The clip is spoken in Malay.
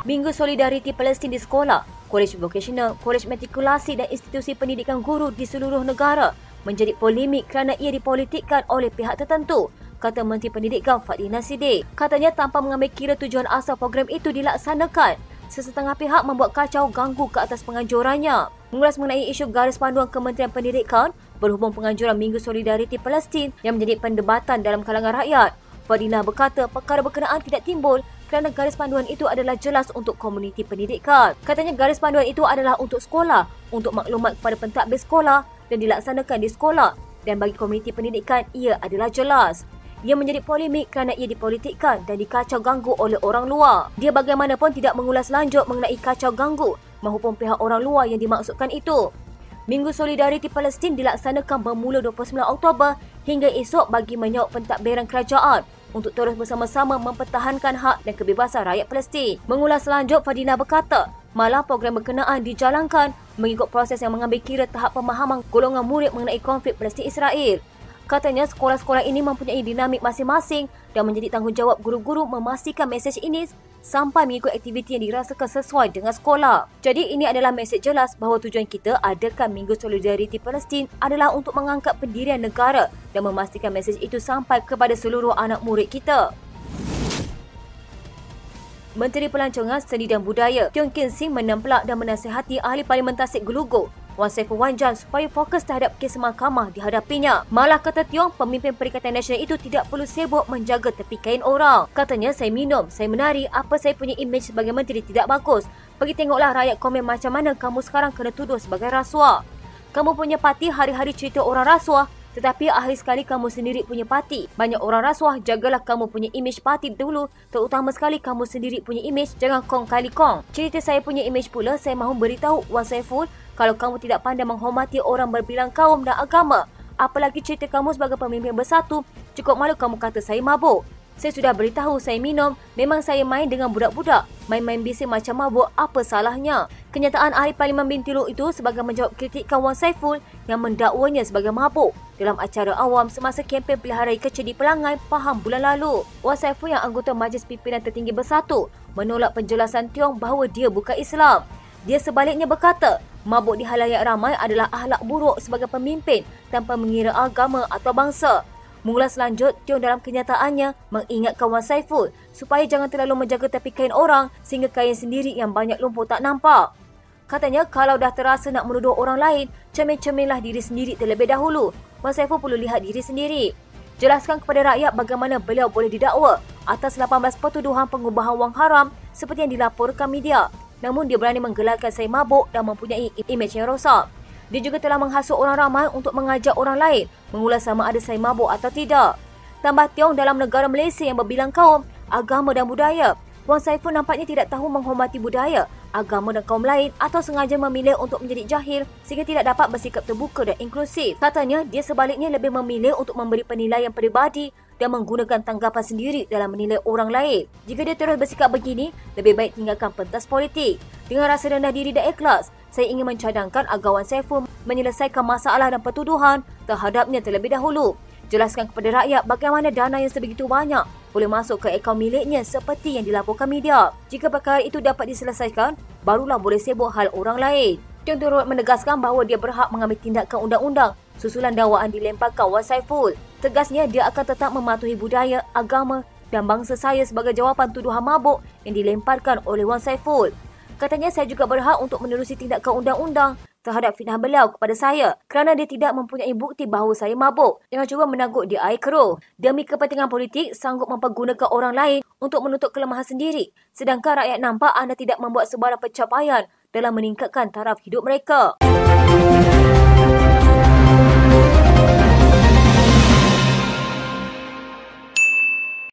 Minggu Solidariti Palestin di sekolah, kolej vokasional, kolej matrikulasi dan institusi pendidikan guru di seluruh negara menjadi polemik kerana ia dipolitikkan oleh pihak tertentu, kata Menteri Pendidikan Fadhilina Siddiq. Katanya tanpa mengambil kira tujuan asal program itu dilaksanakan, sesetengah pihak membuat kacau ganggu ke atas penganjurannya. Mengulas mengenai isu garis panduan Kementerian Pendidikan berhubung penganjuran Minggu Solidariti Palestin yang menjadi perdebatan dalam kalangan rakyat, Fadhilina berkata perkara berkenaan tidak timbul kerana garis panduan itu adalah jelas untuk komuniti pendidikan. Katanya garis panduan itu adalah untuk sekolah, untuk maklumat kepada pentadbir sekolah dan dilaksanakan di sekolah, dan bagi komuniti pendidikan ia adalah jelas. Ia menjadi polemik kerana ia dipolitikkan dan dikacau ganggu oleh orang luar. Dia bagaimanapun tidak mengulas lanjut mengenai kacau ganggu maupun pihak orang luar yang dimaksudkan itu. Minggu Solidariti Palestin dilaksanakan bermula 29 Oktober hingga esok bagi menyaup pentadbiran kerajaan untuk terus bersama-sama mempertahankan hak dan kebebasan rakyat Palestin. Mengulas lanjut, Fadhilina berkata, malah program berkenaan dijalankan mengikut proses yang mengambil kira tahap pemahaman golongan murid mengenai konflik Palestin-Israel. Katanya sekolah-sekolah ini mempunyai dinamik masing-masing dan menjadi tanggungjawab guru-guru memastikan mesej ini sampai mengikut aktiviti yang dirasakan sesuai dengan sekolah. Jadi ini adalah mesej jelas bahawa tujuan kita adakan Minggu Solidariti Palestin adalah untuk mengangkat pendirian negara dan memastikan mesej itu sampai kepada seluruh anak murid kita. Menteri Pelancongan Seni dan Budaya Teo Keng Sing menempelak dan menasihati Ahli Parlimen Tasik Gelugor Wan Saiful Wanjan supaya fokus terhadap kes mahkamah dihadapinya. Malah kata Tiong, pemimpin Perikatan Nasional itu tidak perlu sibuk menjaga tepi kain orang. Katanya, saya minum, saya menari, apa saya punya imej sebagai menteri tidak bagus. Pergi tengoklah rakyat komen macam mana kamu sekarang kena tuduh sebagai rasuah. Kamu punya parti hari-hari cerita orang rasuah, tetapi akhir sekali kamu sendiri punya parti. Banyak orang rasuah, jagalah kamu punya imej parti dulu. Terutama sekali kamu sendiri punya imej, jangan kong kali kong. Cerita saya punya imej pula, saya mahu beritahu Wan Saiful, kalau kamu tidak pandai menghormati orang berbilang kaum dan agama, apalagi cerita kamu sebagai pemimpin bersatu, cukup malu kamu kata saya mabuk. Saya sudah beritahu saya minum, memang saya main dengan budak-budak. Main-main bising macam mabuk, apa salahnya? Kenyataan Ahli Parlimen Bintulu itu sebagai menjawab kritikan Wan Saiful yang mendakwanya sebagai mabuk dalam acara awam semasa kempen pilihan raya kecil di Pelangai, Pahang bulan lalu. Wan Saiful yang anggota Majlis Pimpinan Tertinggi Bersatu menolak penjelasan Tiong bahawa dia bukan Islam. Dia sebaliknya berkata, mabuk di halayak ramai adalah akhlak buruk sebagai pemimpin tanpa mengira agama atau bangsa. Mengulas lanjut, Tiong dalam kenyataannya mengingatkan Wan Saiful supaya jangan terlalu menjaga tepi kain orang sehingga kain sendiri yang banyak lumpur tak nampak. Katanya, kalau dah terasa nak menuduh orang lain, cermin-cerminlah diri sendiri terlebih dahulu. Wan Saiful perlu lihat diri sendiri. Jelaskan kepada rakyat bagaimana beliau boleh didakwa atas 18 pertuduhan pengubahan wang haram seperti yang dilaporkan media. Namun dia berani menggelarkan saya mabuk dan mempunyai imej yang rosak. Dia juga telah menghasut orang ramai untuk mengajak orang lain mengulas sama ada saya mabuk atau tidak. Tambah Tiong, dalam negara Malaysia yang berbilang kaum, agama dan budaya, Wan Saiful nampaknya tidak tahu menghormati budaya, agama dan kaum lain atau sengaja memilih untuk menjadi jahil sehingga tidak dapat bersikap terbuka dan inklusif. Katanya, dia sebaliknya lebih memilih untuk memberi penilaian peribadi dan menggunakan tanggapan sendiri dalam menilai orang lain. Jika dia terus bersikap begini, lebih baik tinggalkan pentas politik. Dengan rasa rendah diri dan ikhlas, saya ingin mencadangkan agar Wan Saiful menyelesaikan masalah dan pertuduhan terhadapnya terlebih dahulu. Jelaskan kepada rakyat bagaimana dana yang sebegitu banyak boleh masuk ke akaun miliknya seperti yang dilaporkan media. Jika perkara itu dapat diselesaikan, barulah boleh sibuk hal orang lain. Tiong turut menegaskan bahawa dia berhak mengambil tindakan undang-undang susulan dakwaan dilemparkan Wan Saiful. Tegasnya, dia akan tetap mematuhi budaya, agama dan bangsa saya sebagai jawapan tuduhan mabuk yang dilemparkan oleh Wan Saiful. Katanya, saya juga berhak untuk menerusi tindakan undang-undang terhadap fitnah beliau kepada saya kerana dia tidak mempunyai bukti bahawa saya mabuk. Jangan cuba menangkut di air keruh. Demi kepentingan politik, sanggup mempergunakan orang lain untuk menutup kelemahan sendiri. Sedangkan rakyat nampak anda tidak membuat sebarang pencapaian dalam meningkatkan taraf hidup mereka.